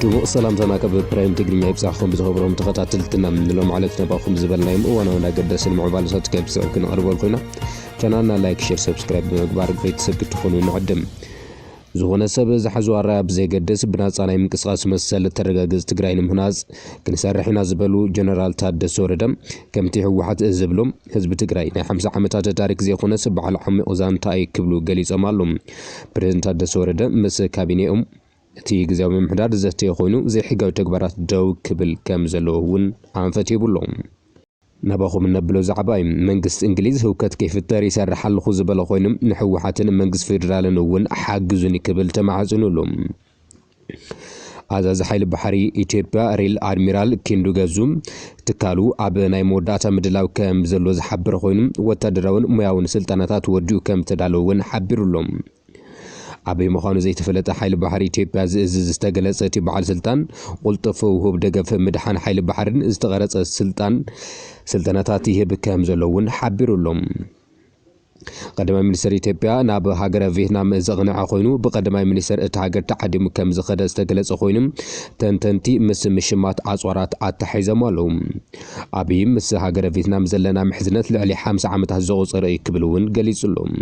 ድሙቕ ሰላምታና ካብ ፕራይም ትግርኛ ይብፃሕኩም ብዝኸብሮም ተኸታተልትና ንሎም ማለት ነባኹም ዝበልናዮም እዋናውን ኣገዳስን ምዕባለታት ከብፅዕ ክንቐርበል ኮይና ቻናልና ላይክ ሼር ሰብስክራይብ ብምግባር ቤተሰብ ክትኾኑ ንዕድም ዝኾነ ሰብ ዝሓዙ ኣራያ ብዘይገድስ ብናፃ ናይ ምንቅስቓስ መሰል ተረጋግፅ ትግራይ ንምህናፅ ክንሰርሕ ኢና ዝበሉ ጀነራል ታደሰ ወረደ ከምቲ ህወሓት ዝብሎም ህዝቢ ትግራይ ናይ 50 ዓመታት ታሪክ ዘይኮነስ በዓል ዓሚቕ ዛንታ ክብሉ ገሊፆም ኣለው። ፕሬዝደንት ታደሰ ወረደ ምስ ካቢኔኦም እቲ ግዜያዊ ምምሕዳር ዘተየ ኮይኑ ዘይሕጋዊ ተግባራት ደው ክብል ከም ዘለዎ እውን ኣንፈት ይብሎም። ናባኹም ነብሎ ዛዕባ መንግስት እንግሊዝ ህውከት ከይፍጠር ይሰርሕ ኣለኹ ዝበለ ኮይኑ ንሕወሓትን መንግስት ፌደራልን እውን ሓግዙኒ ክብል ተማዕጽኑሎም። ኣዛዚ ሓይሊ ባሕሪ ኢትዮጵያ ሪል ኣድሚራል ኪንዱ ገዙም ትካሉ ኣብ ናይ መወዳእታ ምድላው ከም ዘሎ ዝሓብር ኮይኑ ወታደራውን ሙያውን ስልጠናታት ወዲኡ ከም ተዳለውን ሓቢሩሎም። أبي مخانو زي تفلت حيل بحر إثيوبيا إز استغلت بعض سلطان قلت فهو بدقف مدحان حيل بحر استغرت سلطناتاته بكام زلون حبروا لهم. قدم منستر إثيوبيا ناب هاجر فيتنام زغنع خوينو بقدم منستر اتهاجر تحدي مكام زخد استغلت خوينم تنتنتي مس مشمات عصورات اتحيز مالهم. أبي مس هاجر فيتنام زلنا محزنت لعلي 5 عامات زغص رأي كبلون قليص لهم.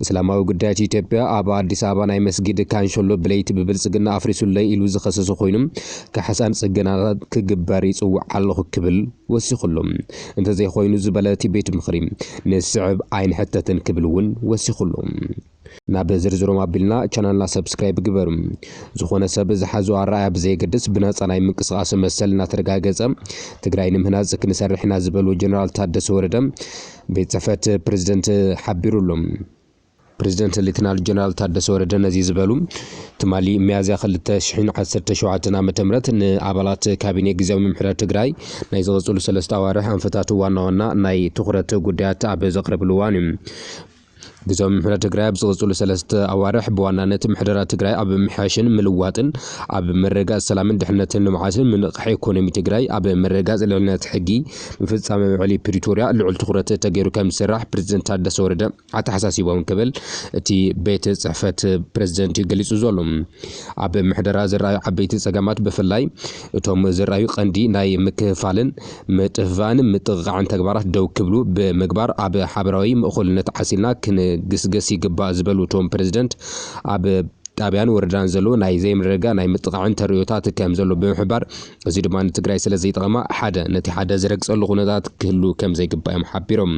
اسلاماوي ጉዳያት ኢትዮጵያ ኣብ አዲስ አበባ ናይ መስጊድ ካንሾሎ ብለይቲ ብብልጽግና ኣፍሪሱለይ ኢሉ ዝኸሰሱ ኮይኖም ከሐሳን ጽገናታት ክግበር ይጽዋዕ ኣለኹ ክብል ወሲኹሎም እንተ ዘይኮይኑ ዝበለቲ ቤት ምኽሪ ንስዕብ ዓይን ሕተትን ክብልውን ወሲኹሎም። ናብ ዝርዝሮም ኣቢልና ቻናልና ሰብስክራይብ ግበሩ። ዝኾነ ሰብ ዝሓዙ ኣራያ ብዘይገድስ ብነፃ ናይ ምንቅስቓስ መሰል እናተረጋገፀ ትግራይ ንምህናፅ ክንሰርሕና ዝበሉ ጀነራል ታደሰ ወረደ ቤት ጽሕፈት ፕሬዝደንት ሓቢሩሎም። ፕሬዝደንት ሌተናል ጀነራል ታደሰ ወረደ ነዚ ዝበሉ ትማሊ ሚያዝያ 2017 ዓመተ ምህረት ንኣባላት ካቢኔ ግዜያዊ ምምሕዳር ትግራይ ናይ ዝወፅሉ 3 ኣዋርሕ ኣንፈታቱ ዋና ናይ ትኹረት ጉዳያት ኣብ ዘቕረብሉ እዋን እዩ። ግዜያዊ ምምሕዳር ትግራይ ኣብ ዝወፅሉ 3 ኣዋርሕ ብዋናነት ምሕደራ ትግራይ ኣብ ምሕያሽን ምልዋጥን ኣብ መረጋፅ ሰላምን ድሕነትን ልምዓትን ምንቕሒ ኢኮኖሚ ትግራይ ኣብ መረጋፅ ልዕልነት ሕጊ ምፍጻመ ውዕሊ ፕሪቶሪያ ልዑል ትኹረት ተገይሩ ከም ዝስራሕ ፕሬዝደንት ታደሰ ወረደ ኣተሓሳሲቦም ክብል እቲ ቤት ጽሕፈት ፕሬዝደንት ገሊጹ ዘሎ። ኣብ ምሕደራ ዝረኣዩ ዓበይቲ ጸገማት ብፍላይ እቶም ዝረኣዩ ቀንዲ ናይ ምክፍፋልን ምጥፍኣን ምጥቕዓን ተግባራት ደው ክብሉ ብምግባር ኣብ ሓበራዊ ምእኹልነት ዓሲልና ግስገስ ይግባእ ዝበሉ ቶም ፕሬዝደንት ኣብ ጣብያን ወረዳን ዘሎ ናይ ዘይምረጋ ናይ ምጥቃዕን ተርዮታት ከም ዘሎ ብምሕባር እዚ ድማ ንትግራይ ስለ ዘይጠቕማ ነቲ ሓደ ዝረግጸሉ ኩነታት ክህሉ ከም ዘይግባኦም ሓቢሮም።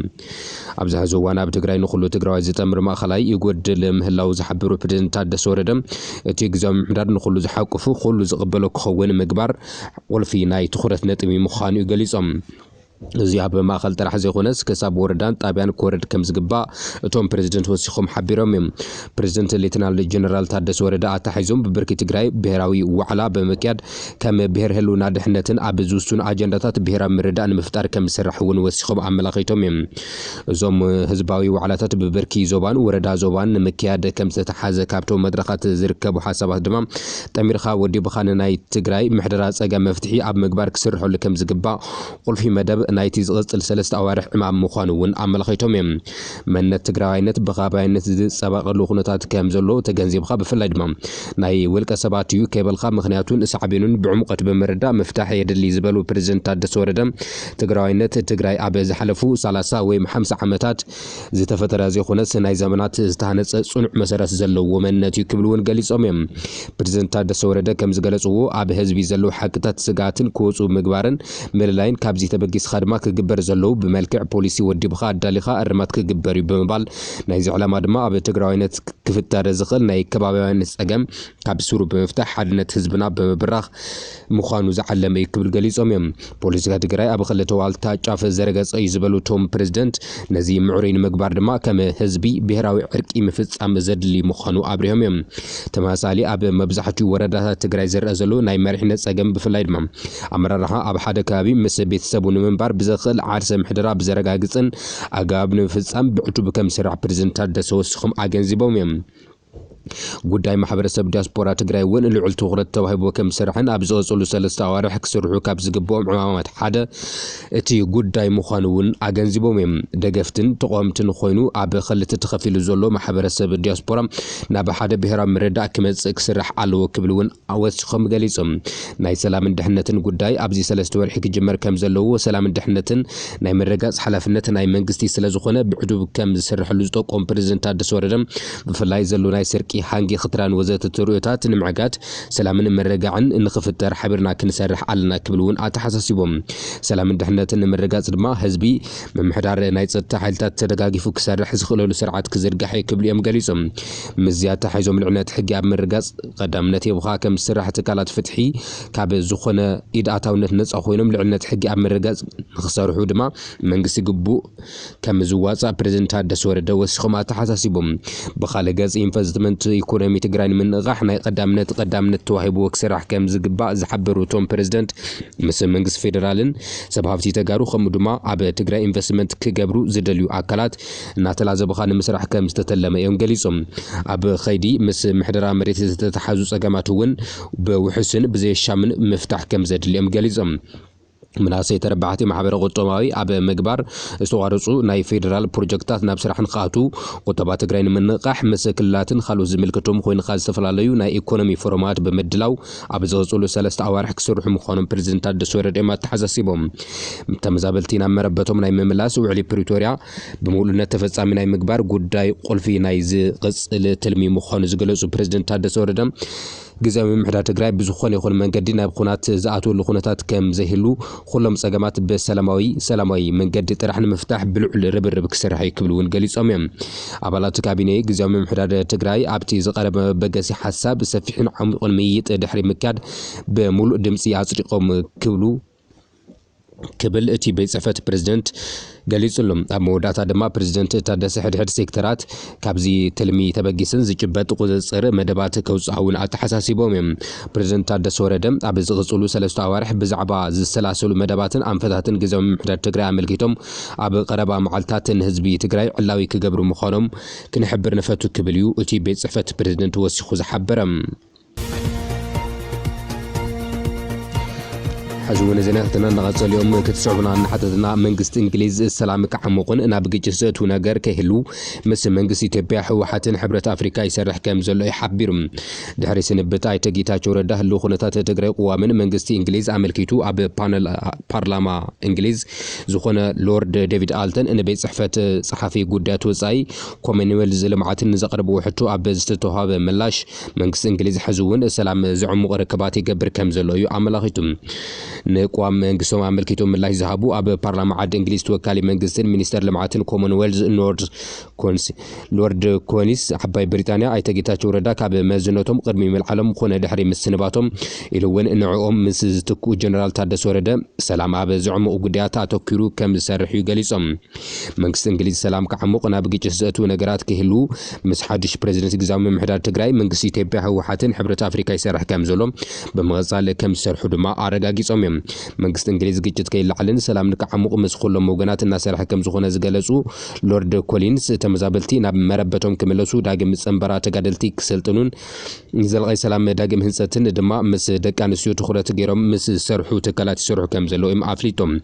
ኣብዚ ሕዚ እዋን ኣብ ትግራይ ንኹሉ ትግራዋይ ዝጠምር ማእኸላይ ይጎድል ምህላው ዝሓብሩ ፕሬዝደንት ታደሰ ወረደ እቲ ግዜያዊ ምምሕዳር ንኹሉ ዝሓቁፉ ኩሉ ዝቕበሎ ክኸውን ምግባር ቁልፊ ናይ ትኹረት ነጥቢ ምዃኑ ገሊፆም። እዚ ኣብ ማእኸል ጥራሕ ዘይኮነስ ክሳብ ወረዳን ጣብያን ክወርድ ከም ዝግባእ እቶም ፕሬዝደንት ወሲኾም ሓቢሮም እዮም። ፕሬዝደንት ሌተናል ጀነራል ታደሰ ወረደ ኣተሓሒዞም ብብርኪ ትግራይ ብሄራዊ ዋዕላ ብምክያድ ከም ብሄር ህልውና ድሕነትን ኣብ ዝውሱን ኣጀንዳታት ብሄራዊ ምርዳእ ንምፍጣር ከም ዝስራሕ እውን ወሲኾም ኣመላኺቶም እዮም። እዞም ህዝባዊ ዋዕላታት ብብርኪ ዞባን ወረዳ ዞባን ንምክያድ ከም ዝተሓዘ ካብቶም መድረኻት ዝርከቡ ሓሳባት ድማ ጠሚርኻ ወዲብኻ ናይ ትግራይ ምሕደራ ፀገም መፍትሒ ኣብ ምግባር ክስርሐሉ ከም ዝግባእ ቁልፊ መደብ ናይቲ ዝቕጽል 3 ኣዋርሕ ዕማም ምዃኑ እውን ኣመላኺቶም እዮም። መንነት ትግራዋይነት ብኻባይነት ዝፀባቐሉ ኩነታት ከም ዘሎ ተገንዚብካ ብፍላይ ድማ ናይ ውልቀ ሰባት እዩ ከይበልካ ምክንያቱን ሳዕቤኑን ብዕሙቐት ብምርዳእ ምፍታሕ የድሊ ዝበሉ ፕሬዝደንት ታደሰ ወረደ ትግራዋይነት ትግራይ ኣብ ዝሓለፉ 30 ወይ 50 ዓመታት ዝተፈጠረ ዘይኮነስ ናይ ዘመናት ዝተሃነፀ ጽኑዕ መሰረት ዘለዎ መንነት እዩ ክብሉ እውን ገሊፆም እዮም። ፕሬዝደንት ታደሰ ወረደ ከም ዝገለጽዎ ኣብ ህዝቢ ዘለዉ ሓቅታት ስጋትን ክወፁ ምግባርን ምልላይን ካብዚ ተበጊስ ድማ ክግበር ዘለው ብመልክዕ ፖሊሲ ወዲብኻ ኣዳሊኻ እርማት ክግበር እዩ ብምባል ናይዚ ዕላማ ድማ ኣብ ትግራዋይነት ክፍጠር ዝኽእል ናይ ከባቢያዊነት ፀገም ካብ ስሩ ብምፍታሕ ሓድነት ህዝብና ብምብራኽ ምዃኑ ዝዓለመ እዩ ክብል ገሊፆም እዮም። ፖለቲካ ትግራይ ኣብ ክልተ ዋልታ ጫፍ ዘረገፀ እዩ ዝበሉ ቶም ፕሬዝደንት ነዚ ምዕሩይ ንምግባር ድማ ከም ህዝቢ ብሄራዊ ዕርቂ ምፍጻም ዘድሊ ምዃኑ ኣብሪሆም እዮም። ተመሳሳሊ ኣብ መብዛሕትኡ ወረዳታት ትግራይ ዝረአ ዘሎ ናይ መሪሕነት ፀገም ብፍላይ ድማ ኣመራርሓ ኣብ ሓደ ከባቢ ምስ ቤተሰቡ ንምንባር ብዘኽእል ዓርሰ ምሕደራ ብዘረጋግፅን ኣገባብ ንምፍጻም ብዕቱብ ከም ዝስራሕ ፕሬዝደንት ታደሰ ወሲኾም ኣገንዚቦም እዮም። ጉዳይ ማሕበረሰብ ዲያስፖራ ትግራይ እውን ልዑል ትኹረት ተዋሂቦ ከም ዝሰርሕን ኣብ ዝቐፅሉ 3 ኣዋርሕ ክሰርሑ ካብ ዝግብኦም ዕማማት ሓደ እቲ ጉዳይ ምዃኑ እውን ኣገንዚቦም እዮም። ደገፍትን ተቃወምትን ኮይኑ ኣብ ክልተ ተኸፊሉ ዘሎ ማሕበረሰብ ዲያስፖራ ናብ ሓደ ብሄራዊ ምርዳእ ክመጽእ ክስራሕ ኣለዎ ክብል እውን ወሲኾም ገሊፆም ናይ ሰላምን ድሕነትን ጉዳይ ኣብዚ 3 ወርሒ ክጅመር ከም ዘለዎ ሰላምን ድሕነትን ናይ ምርጋጽ ሓላፍነት ናይ መንግስቲ ስለ ዝኾነ ብዕዱብ ከም ዝሰርሐሉ ዝጠቆም ፕሬዝደንት ታደሰ ወረደ ብፍላይ ዘሎ ናይ ስርቂ ሃንጊ ክትራን ወዘተ ትርኡታት ንምዕጋድ ሰላምን መረጋዕን ንኽፍጠር ሓቢርና ክንሰርሕ ኣለና ክብል እውን ኣተሓሳሲቦም ሰላምን ድሕነትን ንምርጋጽ ድማ ህዝቢ ምምሕዳር ናይ ጸጥታ ሓይልታት ተደጋጊፉ ክሰርሕ ዝኽእለሉ ስርዓት ክዝርጋሕ ክብል እዮም ገሊፆም ምዝያታ ሓይዞም ልዕነት ሕጊ ኣብ ምርጋጽ ቀዳምነት የብኻ ከም ስራሕ ትካላት ፍትሒ ካብ ዝኾነ ኢድ ኣታውነት ነጻ ኮይኖም ልዕነት ሕጊ ኣብ ምርጋጽ ንኽሰርሑ ድማ መንግስቲ ግቡእ ከም ዝዋጻእ ፕሬዝደንት ታደሰ ወረደ ወሲኾም ኣተሓሳሲቦም ብኻልእ ገጽ ኢንቨስትመንት ኢኮኖሚ ትግራይ ንምንቕቃሕ ናይ ቀዳምነት ተዋሂቡ ክስራሕ ከም ዝግባእ ዝሓበሩ እቶም ፕሬዝደንት ምስ መንግስቲ ፌደራልን ሰብ ሃብቲ ተጋሩ ከምኡ ድማ ኣብ ትግራይ ኢንቨስትመንት ክገብሩ ዝደልዩ ኣካላት እናተላዘብኻ ንምስራሕ ከም ዝተተለመ እዮም ገሊፆም ኣብ ኸይዲ ምስ ምሕደራ መሬት ዝተተሓዙ ጸገማት እውን ብውሕስን ብዘይሻምን ምፍታሕ ከም ዘድልዮም ገሊፆም مناسي تربعتي محبر قطماوي أب مجبر استوارصو ناي فيدرال بروجكتات نابسرحن خاتو قطبات تجرين من نقاح مسكلاتن خلو زميلكتهم خوين خاز تفلاليو ناي إيكونومي فورمات بمدلاو أب زوصولو 3 أوارح كسرح مخانم بريزنتات دسورة ديما تحزاسيبهم تمزابلتين مربتهم ناي مملاس وعلي بريتوريا بمولنا تفصامي ناي مجبر قداي قلفي ناي زقص التلمي مخان زغلصو بريزنتات دسورة دم جزاوي محدار تجري بزخون يخون من قدينا بخونات زعاتو لخونات كم زهلو خلهم سجمات سلامي من قد ترحنا مفتاح بلعل ربر بكسر هاي كبلون قليص أميم عبالات كابينة جزاوي محدار تجري عبتي زقرب بجسي حساب سفيحين عمق الميت دحري مكاد بملء دمسي عصريقهم كبلو كبل اتي بيت صفات بريزيدنت قاليص لهم موداتا دما بريزيدنت تادس حد سيكترات كابزي تلمي تبغيسن زجبات قصصر مدبات كوصاون اتحساسيبهم بريزيدنت تادس وردم اب زغصلو 3 اوارح بزعبا زسلاسلو مدباتن انفتاتن غزاو محدد تግራይ አመልኪቶም اب قربا معلتاتن حزبي تግራይ علاوي كغبرو مخانم كنحبر نفتو كبليو اتي بيت صفات بريزيدنت وسخو زحبرم حزونا زيناتنا نغزل اليوم كتسعبنا عن حدثنا منجست إنجليز السلام كعمقن أنا بجيجزات ونجار كهلو مس منجست يتبع حوحاتن حبرة أفريقيا يسرح كم زل يحبرم دحري سنبتاي تجيتا جورده اللو خناتات تجري قوامن منجست إنجليز عمل كيتو أب بارلما إنجليز زخنا لورد ديفيد آلتن إن بيت صحفة صحفي قدات وزاي كومنويلز لمعاتن زقرب وحتو أب زتتوها بملاش منجست إنجليز حزون السلام زعم ركباتي قبر كم زل يعمل أخيتم نقوم منجسوم عملكيتهم من الله يذهبوا أب برلمان عاد إنجليز توكالي منجسين مينستر لمعاتن كومنويلز لورد كونيس حباي بريطانيا أي تجيتات وردا كاب مزنوتهم قرمي من العالم خونه دحري مسنباتهم إلوين إنعهم مسز تكو جنرال تادس وردا سلام أب زعم وجديات أتوكيرو كم سرحي جالسهم منجس إنجليز سلام كعمقنا بقيت جزءتو نجارات كهلو مسحدش بريزيدنت جزام محدار تجري منجس يتبعه وحاتن حبرة أفريقيا يسرح كم زلهم بمغزال كم سرح دماء أرجع صميم منجست إنجليز جيت كي لعلن سلام نكعمق مسخول موجنات الناس رح كم زخون زجلسوا لورد كولينز تمزابلتي ناب مربتهم كملسوا داعم مسنبرة تجادلتي كسلتنون نزل غي سلام داعم هنستن دماء مس دكان سيوت خورة جيرم مس سرحو تكلات سرحو كم زلوا إم أفليتهم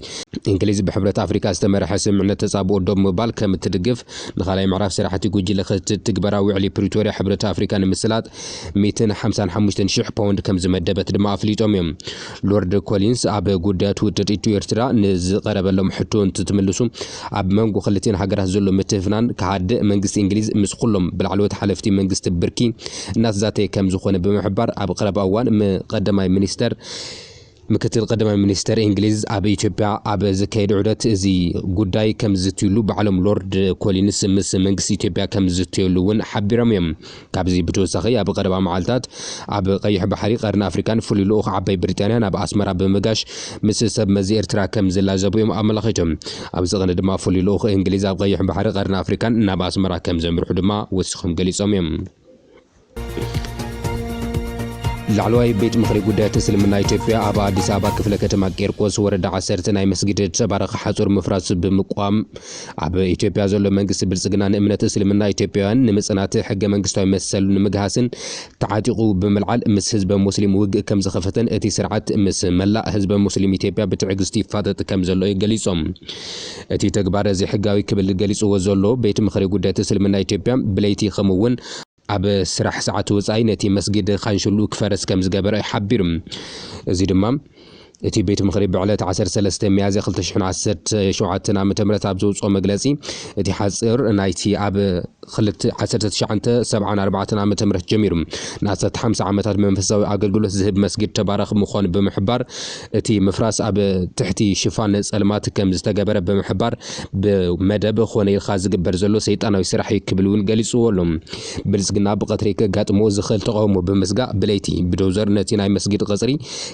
إنجليز بحبرة أفريقيا استمر حسم من تصابوا دم موبال كم تدقف نخلي معرف سرحة تجوجي لخت تكبر وعلي بريتوريا حبرة أفريقيا المسلات 255 شح باوند كم زمدبت دماء أفليتهم لورد كولينز أب قدات وتريتو يرترا نز قرب لهم حتون تتملسوا أب منجو خلتين حجره زلوا متفنان كعد منجست إنجليز مسخلهم بالعلوة حلفتي منجست بركي الناس ذاتي كم زخون بمحبر أب قرب أوان مقدمي منستر مكتل قدم منستر إنجليز أبي تبع أب زكيد عدت زي قداي كم زتيلو بعلم لورد كولينس مس منجسي تبع كم زتيلوون حبرميم كابزي بتوسخي أب قرب معلتات أب قيح بحري قرن أفريقيان فليلوخ عبي بريطانيا أب أسمر أب مجاش مس سب مزير ترا كم زلاجبيم أملاخيتهم أب زغن دما فليلوخ إنجليز أب قيح بحري قرن أفريقيان أب أسمر كم زمر دما وسخم جليسوميم ላዕለዋይ ቤት ምክሪ ጉዳያት እስልምና ኢትዮጵያ ኣብ አዲስ አበባ ክፍለ ከተማ ቄርቆስ ወረዳ 10 ናይ መስጊድ ተባረኸ ሓጹር ምፍራስ ብምቋም ኣብ ኢትዮጵያ ዘሎ መንግስቲ ብልጽግና ንእምነት እስልምና ኢትዮጵያውያን ንምጽናት ሕገ መንግስታዊ መሰሉ ንምግሃስን ተዓጢቑ ብምልዓል ምስ ህዝበ ሙስሊም ውግእ ከም ዝኸፈተን እቲ ስርዓት ምስ መላእ ህዝበ ሙስሊም ኢትዮጵያ ብትዕግስቲ ይፋጠጥ ከም ዘሎ ገሊጾም እቲ ተግባር እዚ ሕጋዊ ክብል ገሊጽዎ ዘሎ ቤት ምክሪ ጉዳያት እስልምና ኢትዮጵያ ብለይቲ ከምውን ኣብ ስራሕ ሰዓት ወጻኢ ነቲ መስጊድ ኻንሽሉ ክፈረስ ከም ዝገበረ ይሓቢር እዚ ድማ እቲ ቤት ምክሪ ብዕለት 13 ሚያዝያ 2017 ዓ.ም ኣብ ዘውፅኦ መግለጺ እቲ ሓጽር ናይቲ ኣብ 1974 ዓ.ም ጀሚሩ ንኣስተ 50 ዓመታት መንፈሳዊ ኣገልግሎት ዝህብ መስጊድ ተባረኽ ምዃኑ ብምሕባር እቲ ምፍራስ ኣብ ትሕቲ ሽፋን ጸልማት ከም ዝተገበረ ብምሕባር ብመደብ ኾነ ኢልኻ ዝግበር ዘሎ ሰይጣናዊ ስራሕ ክብል እውን ገሊጽዎ ኣሎ ብልጽግና ብቀትሪ ከጋጥሞ ዝኽእል ተቃውሞ ብምስጋእ ብለይቲ ብዶዘር ነቲ ናይ መስጊድ ቀጽሪ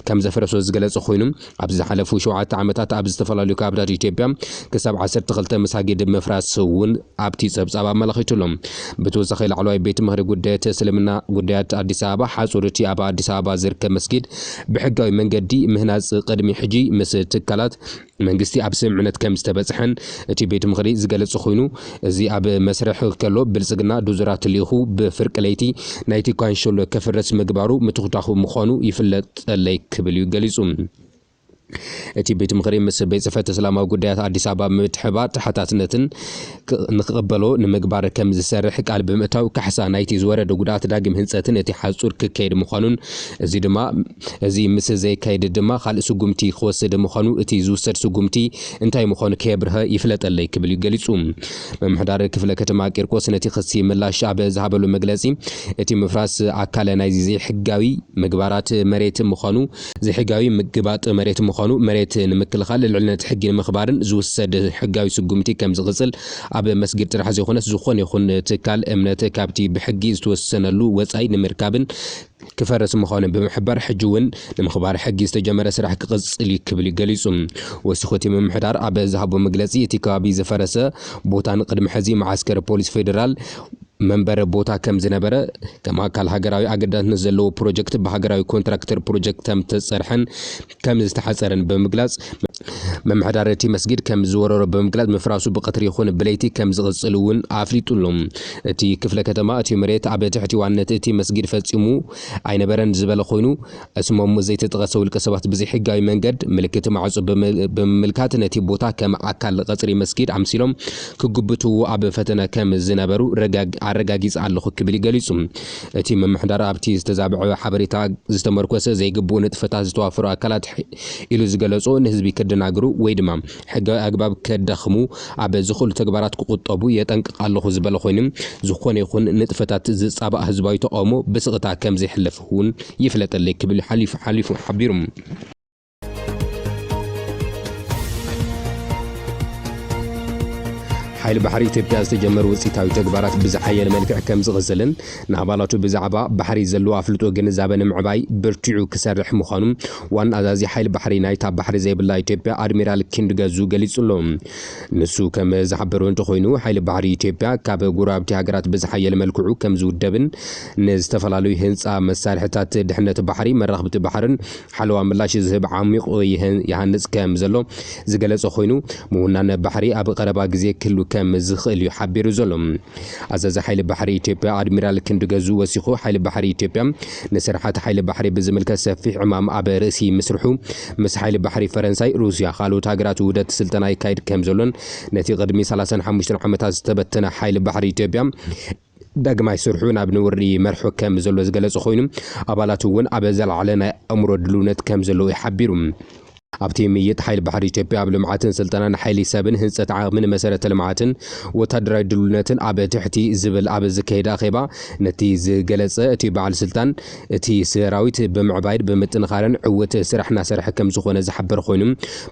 ከም ዘፈረሶ ዝገለጸ ኮይኑ ኣብ ዝሓለፉ 7 ዓመታት ኣብ ዝተፈላለዩ ከባቢታት ኢትዮጵያ ክሳብ 12 መሳጊድ ምፍራስ እውን ኣብቲ ጸብጻብ ኣመላኺቱሎም ብተወሳኺ ላዕለዋይ ቤት ምክሪ ጉዳያት እስልምና ጉዳያት አዲስ አበባ ሓጹርቲ ኣብ አዲስ አበባ ዝርከብ መስጊድ ብሕጋዊ መንገዲ ምህናጽ ቅድሚ ሕጂ ምስ ትካላት መንግስቲ ኣብ ስምምነት ከም ዝተበጽሐን እቲ ቤት ምክሪ ዝገለጸ ኮይኑ እዚ ኣብ መስርሕ ከሎ ብልጽግና ዱዙራት ልኢኹ ብፍርቂ ለይቲ ናይቲ ኳንሸሎ ከፍረስ ምግባሩ ምትኽታኹ ምዃኑ ይፍለጠለይ ክብል ገሊጹ እቲ ቤት ምክሪ ምስ ቤት ጽሕፈት እስላማዊ ጉዳያት አዲስ አበባ ምትሕባር ተሓታትነትን ንኽቕበሎ ንምግባር ከም ዝሰርሕ ቃል ብምእታው ካሕሳ ናይቲ ዝወረደ ጉድኣት ዳግም ህንጸትን እቲ ሓጹር ክከይድ ምዃኑን እዚ ድማ እዚ ምስ ዘይካይድ ድማ ካልእ ስጉምቲ ክወስድ ምዃኑ እቲ ዝውሰድ ስጉምቲ እንታይ ምዃኑ ከየብርሀ ይፍለጠለይ ክብል ገሊጹ መምሕዳር ክፍለ ከተማ ቄርቆስ ነቲ ክሲ ምላሽ ኣብ ዝሃበሉ መግለጺ እቲ ምፍራስ ኣካለ ናይ ሕጋዊ ምግባራት መሬት ምዃኑ ዘይሕጋዊ ምግባጥ መሬት ምዃኑ መሬት ንምክልኻል ልዕልነት ሕጊ ንምኽባርን ዝውሰድ ሕጋዊ ስጉምቲ ከም ዝቕጽል ኣብ መስጊድ ጥራሕ ዘይኾነስ ዝኾነ ይኹን ትካል እምነት ካብቲ ብሕጊ ዝተወሰነሉ ወጻኢ ንምርካብን ክፈረስ ምዃኑ ብምሕባር ሕጂ እውን ንምኽባር ሕጊ ዝተጀመረ ስራሕ ክቕጽል ክብል ገሊጹ ወሲኹ እቲ ምምሕዳር ኣብ ዝሃቦ መግለጺ እቲ ከባቢ ዝፈረሰ ቦታን ቅድሚ ሕዚ ማዓስከር ፖሊስ ፌደራል መንበረ ቦታ ከም ዝነበረ ከም ኣካል ሃገራዊ ኣገዳስነት ዘለዎ ፕሮጀክት ብሃገራዊ ኮንትራክተር ፕሮጀክት ከም ተጸርሐን ከም ዝተሓጸረን ብምግላጽ መምሕዳር እቲ መስጊድ ከም ዝወረሮ ብምግላጽ ምፍራሱ ብቀትሪ ይኹን ብለይቲ ከም ዝቕጽል እውን ኣፍሊጡሎም እቲ ክፍለ ከተማ እቲ መሬት ኣብ ትሕቲ ዋነት እቲ መስጊድ ፈጺሙ ኣይነበረን ዝበለ ኮይኑ እስሞም ዘይተጠቐሰ ውልቀ ሰባት ብዘይ ሕጋዊ መንገድ ምልክት ማዕጾ ብምምልካት ነቲ ቦታ ከም ኣካል ቀጽሪ መስጊድ ኣምሲሎም ክግብትዎ ኣብ ፈተነ ከም ዝነበሩ ኣረጋጊጽ ኣለኹ ክብል ገሊጹ እቲ መምሕዳር ኣብቲ ዝተዛብዐ ሓበሬታ ዝተመርኮሰ ዘይግቡእ ንጥፈታት ዝተዋፈሩ ኣካላት ኢሉ ዝገለጾ ንህዝቢ ከደናግሩ ወይ ድማ ሕጋዊ ኣግባብ ከደኽሙ ኣብ ዝኽእሉ ተግባራት ክቁጠቡ የጠንቅቕ ኣለኹ ዝበለ ኮይኑ ዝኾነ ይኹን ንጥፈታት ዝጻባእ ህዝባዊ ተቃውሞ ብስቕታ ከም ዘይሕለፍ እውን ይፍለጠለይ ክብል ሓሊፉ ሓቢሩ ሓይሊ ባሕሪ ኢትዮጵያ ዝተጀመሩ ውጽኢታዊ ተግባራት ብዝሓየለ መልክዕ ከም ዝቕጽልን ንኣባላቱ ብዛዕባ ባሕሪ ዘለዎ ኣፍልጦ ግንዛበ ንምዕባይ ብርቲዑ ክሰርሕ ምዃኑ ዋና ኣዛዚ ሓይሊ ባሕሪ ናይታ ባሕሪ ዘይብላ ኢትዮጵያ ኣድሚራል ክንድገዙ ገሊጹሎ ንሱ ከም ዝሓበሩ እንተኾይኑ ሓይሊ ባሕሪ ኢትዮጵያ ካብ ጉራብቲ ሃገራት ብዝሓየለ መልክዑ ከም ዝውደብን ንዝተፈላለዩ ህንፃ መሳርሕታት ድሕነት ባሕሪ መራኽብቲ ባሕርን ሓለዋ ምላሽ ዝህብ ዓሚቕ ይሃንጽ ከም ዘሎ ዝገለጸ ኮይኑ ምውናነ ባሕሪ ኣብ ቀረባ ግዜ ክህሉ ከም ዝኽእል ይሓቢሩ ዘሎ ኣዛዚ ሓይሊ ባሕሪ ኢትዮጵያ ኣድሚራል ክንድገዙ ወሲኹ ሓይሊ ባሕሪ ኢትዮጵያ ንስራሓት ሓይሊ ባሕሪ ብዝምልከት ሰፊሕ ዕማም ኣብ ርእሲ ምስርሑ ምስ ሓይሊ ባሕሪ ፈረንሳይ ሩስያ ካልኦት ሃገራት ውህደት ስልጠና ይካይድ ከም ዘሎን ነቲ ቅድሚ 35 ዓመታት ዝተበተነ ሓይሊ ባሕሪ ኢትዮጵያ ዳግማይ ስርሑ ናብ ንውሪ መርሖ ከም ዘሎ ዝገለጸ ኮይኑ ኣባላት እውን ኣብ ዘለዓለ ናይ ኣእምሮ ድልውነት ከም ዘለዎ ይሓቢሩ ኣብቲ ምይጥ ሓይሊ ባሕሪ ኢትዮጵያ ኣብ ልምዓትን ስልጠናን ሓይሊ ሰብን ህንጸት ዓቕምን መሰረተ ልምዓትን ወታደራዊ ድልውነትን ኣብ ትሕቲ ዝብል ኣብ ዝከይዳ ኼባ ነቲ ዝገለጸ እቲ በዓል ስልጣን እቲ ሰራዊት ብምዕባይድ ብምጥንኻርን ዕውት ስራሕ እናሰርሐ ከም ዝኾነ ዝሓበር ኮይኑ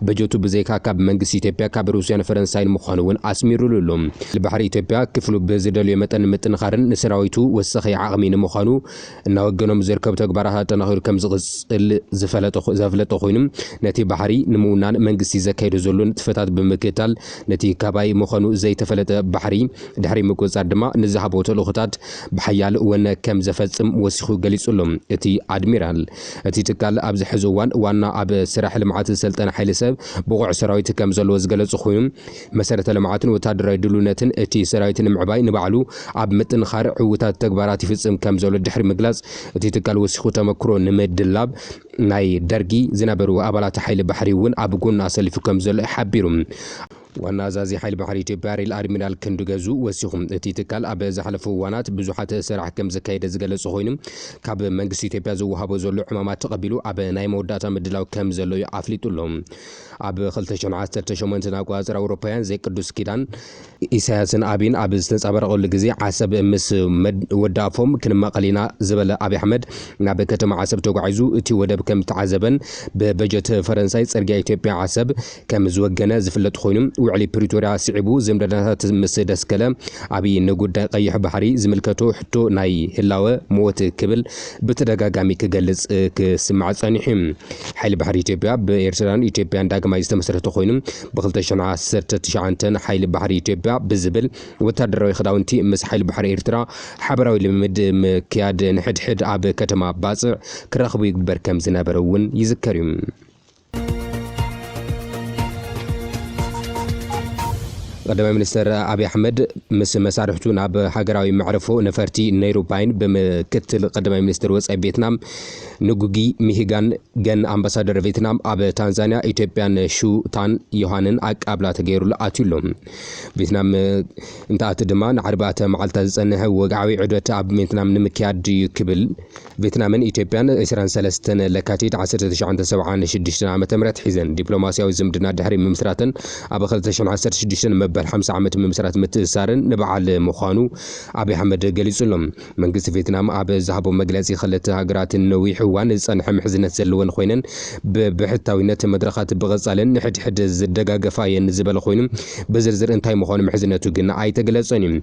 በጀቱ ብዘይካ ካብ መንግስቲ ኢትዮጵያ ካብ ሩስያን ፈረንሳይን ምዃኑ እውን ኣስሚሩሉ ኣሎ ባሕሪ ኢትዮጵያ ክፍሉ ብዝደልዮ መጠን ምጥንኻርን ንሰራዊቱ ወሰኺ ዓቕሚ ንምዃኑ እናወገኖም ዝርከቡ ተግባራት ኣጠናኺሩ ከም ዝቕጽል ዘፍለጠ ኮይኑ ነቲ ባሕሪ ንምውናን መንግስቲ ዘካይዶ ዘሎ ንጥፈታት ብምክትታል ነቲ ካባይ ምዃኑ ዘይተፈለጠ ባሕሪ ድሕሪ ምቁፅጻር ድማ ንዝሃቦ ተልእኾታት ብሓያል ወነ ከም ዘፈጽም ወሲኹ ገሊጹሎም እቲ ኣድሚራል እቲ ትካል ኣብዚ ሕዚ እዋን ዋና ኣብ ስራሕ ልምዓት ዝሰልጠነ ሓይሊ ሰብ ብቑዕ ሰራዊት ከም ዘለዎ ዝገለጹ ኮይኑ መሰረተ ልምዓትን ወታደራዊ ድልውነትን እቲ ሰራዊት ንምዕባይ ንባዕሉ ኣብ ምጥንኻር ዕውታት ተግባራት ይፍጽም ከም ዘሎ ድሕሪ ምግላጽ እቲ ትካል ወሲኹ ተመክሮ ንምድላብ ናይ ደርጊ ዝነበሩ ኣባላት ሓይሊ ባሕሪ እውን ኣብ ጎኑ ኣሰሊፉ ከም ዘሎ ሓቢሩ ዋና አዛዚ ሓይሊ ባሕሪ ኢትዮጵያ ሪል አድሚራል ክንዱ ገዙ ወሲኹም እቲ ትካል ኣብ ዝሓለፉ እዋናት ብዙሓት ስራሕ ከም ዘካየደ ዝገለጹ ኮይኑ ካብ መንግስቲ ኢትዮጵያ ዝወሃቦ ዘሎ ዕማማት ተቐቢሉ ኣብ ናይ መወዳእታ ምድላው ከም ዘሎ ኣፍሊጡሎም ኣብ 2018 ኣቆጻጽር ኣውሮፓውያን ዘይቅዱስ ኪዳን ኢሳያስን አብይን ኣብ ዝተጻበረቀሉ ግዜ ዓሰብ ምስ ወዳፎም ክንመቐሊና ዝበለ አብይ አሕመድ ናብ ከተማ ዓሰብ ተጓዒዙ እቲ ወደብ ከም ተዓዘበን በበጀት ፈረንሳይ ጽርግያ ኢትዮጵያ ዓሰብ ከም ዝወገነ ዝፍለጥ ኮይኑ ውዕሊ ፕሪቶሪያ ስዒቡ ዝምደናታት ምስ ደስከለ አብይ ንጉዳይ ቀይሕ ባሕሪ ዝምልከቶ ሕቶ ናይ ህላወ ሞት ክብል በተደጋጋሚ ክገልጽ ክስማዕ ጸኒሑ ሓይሊ ባሕሪ ኢትዮጵያ በኤርትራን ኢትዮጵያን ዳግማይ ዝተመስረተ ኮይኑ ብ2019 ሓይሊ ባሕሪ ኢትዮጵያ ብዝብል ወታደራዊ ክዳውንቲ ምስ ሓይሊ ባሕሪ ኤርትራ ሓበራዊ ልምምድ ምክያድ ንሕድሕድ ኣብ ከተማ ባጽዕ ክረኽቡ ይግበር ከም ዝነበረ እውን ይዝከር እዩ قدم منستر أبي أحمد مس مسارحته ناب حجراوي معرفه نفرتي نيروباين بمكتل قدم منستر وس فيتنام نجوجي ميهجان جن أمباسادر فيتنام أب تنزانيا إثيوبيان شو تان يوهانن أك أبلا تغيروا لأتيلهم فيتنام انت أتدمان عربات معلتز أنه وقعوي عدوة أب فيتنام نمكياد كبل فيتنامن إثيوبيان إسران سلستن لكاتيت 1977 عام تمرت حزن دبلوماسيا وزمدنا دحري ممسراتن أب 2016 بل 5 عامات ممسرات متسارن نبعل مخانو أبي أحمد قليسلهم منقص فيتنام أبي زهبو مجلسي خلت هاجرات النووي حوان صنحم حزنة زلون خوينن بحتاوينة مدرخات بغزالن نحد حد الدقاقة فاين زبل خوينن بزرزر انتاي مخانو محزنة قلنا أي تقلسوني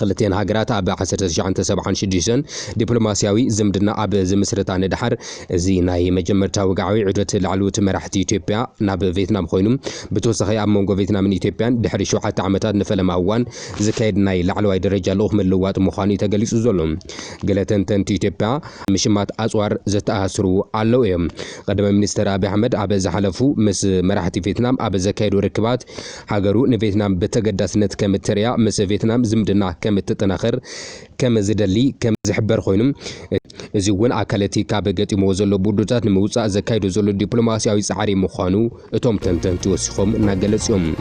خلتين هاجرات أبي حسرت شعنت 76 دبلوماسياوي زمدنا أبي زمسرتان دحر زي ناي مجمرتا وقعوي عدوة العلوة مرحتي إثيوبيا ناب فيتنام خوينم بتوسخي أمونغو فيتنام من إثيوبيا دحر شوحات عمتات نفلم أوان زكايد ناي لعلوي درجة لوخم اللوات مخاني تقليس زولهم قلتن تنتي إثيوبيا مشمات أسوار زتأثرو علوهم قدم منستر أبي أحمد أبي زحلفو مس مرحتي فيتنام أبي زكايد وركبات هاجرو نفيتنام بتقدس نت كمتريا مس فيتنام زمدنا كم تتناخر كم زدلي كم زحبر خوينم زيون أكلتي كابجتي موزلو بودوتات نموزع زكايد زولو دبلوماسياوي سعري مخانو اتوم تنتن توسخم ناقلسيوم